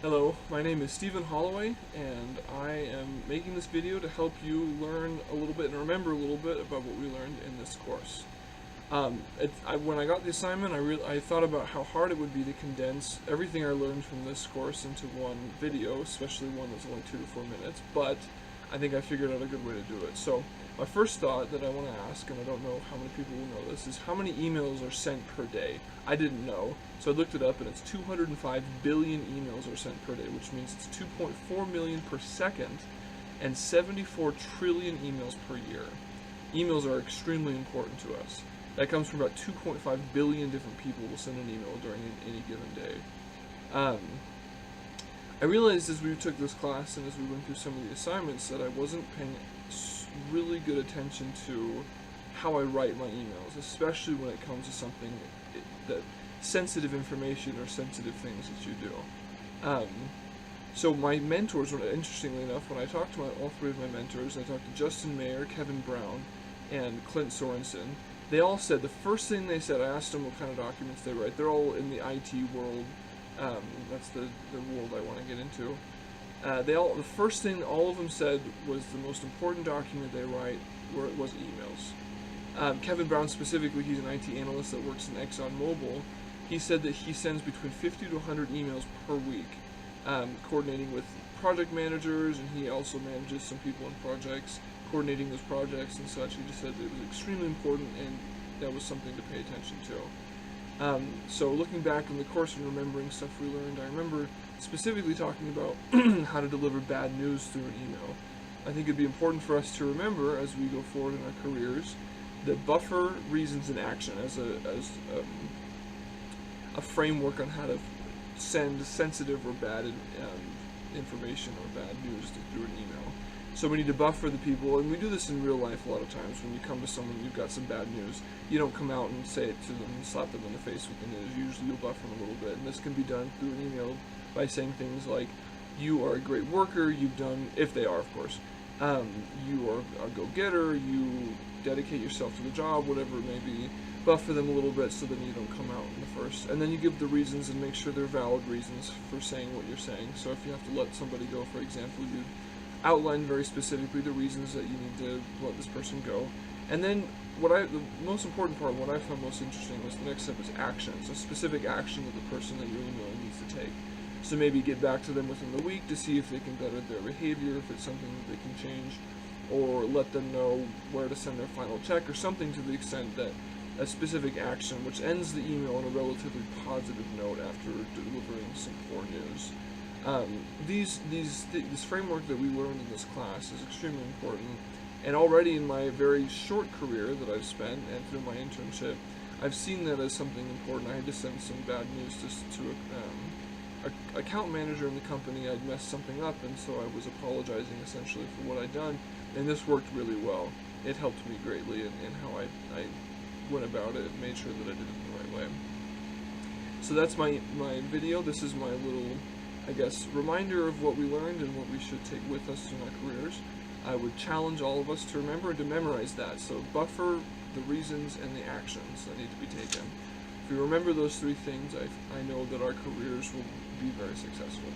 Hello, my name is Stephen Holloway, and I am making this video to help you learn a little bit and remember a little bit about what we learned in this course. When I got the assignment, I thought about how hard it would be to condense everything I learned from this course into one video, especially one that's only 2 to 4 minutes, but I think I figured out a good way to do it. So my first thought that I want to ask, and I don't know how many people will know this, is how many emails are sent per day? I didn't know, so I looked it up, and it's 205 billion emails are sent per day, which means it's 2.4 million per second, and 74 trillion emails per year. Emails are extremely important to us. That comes from about 2.5 billion different people will send an email during any given day. I realized as we took this class and as we went through some of the assignments that I wasn't paying really good attention to how I write my emails, especially when it comes to something that sensitive information or sensitive things that you do. So my mentors, interestingly enough, when I talked to all three of my mentors, I talked to Justin Mayer, Kevin Brown, and Clint Sorensen. They all said, the first thing they said, I asked them what kind of documents they write. They're all in the IT world. That's the world I want to get into. The first thing all of them said was the most important document they write was emails. Kevin Brown specifically, he's an IT analyst that works in ExxonMobil. He said that he sends between 50 to 100 emails per week, coordinating with project managers, and he also manages some people in projects, coordinating those projects and such. He just said that it was extremely important, and that was something to pay attention to. So looking back on the course and remembering stuff we learned, I remember specifically talking about how to deliver bad news through an email. I think it'd be important for us to remember as we go forward in our careers that buffer reasons and action as a framework on how to send sensitive or bad information or bad news through an email. So we need to buffer the people, and we do this in real life a lot of times. When you come to someone and you've got some bad news, you don't come out and say it to them and slap them in the face with the news. Usually you'll buffer them a little bit, and this can be done through an email by saying things like, you are a great worker, you've done, if they are of course, you are a go-getter, you dedicate yourself to the job, whatever it may be. Buffer them a little bit so then you don't come out in the first. And then you give the reasons and make sure they're valid reasons for saying what you're saying. So if you have to let somebody go, for example, you outline very specifically the reasons that you need to let this person go. And then the most important part, what I found most interesting, was the next step is actions, a specific action that the person that you're emailing needs to take. So maybe get back to them within the week to see if they can better their behavior, if it's something that they can change, or let them know where to send their final check, or something to the extent that a specific action which ends the email on a relatively positive note after delivering some poor news. This framework that we learned in this class is extremely important, and already in my very short career that I've spent and through my internship, I've seen that as something important. I had to send some bad news to an account manager in the company. I'd messed something up, and so I was apologizing essentially for what I'd done, and this worked really well. It helped me greatly in how I went about it and made sure that I did it the right way. So that's my video. This is my little, I guess, reminder of what we learned and what we should take with us in our careers. I would challenge all of us to remember and to memorize that. So buffer the reasons and the actions that need to be taken. If we remember those three things, I know that our careers will be very successful.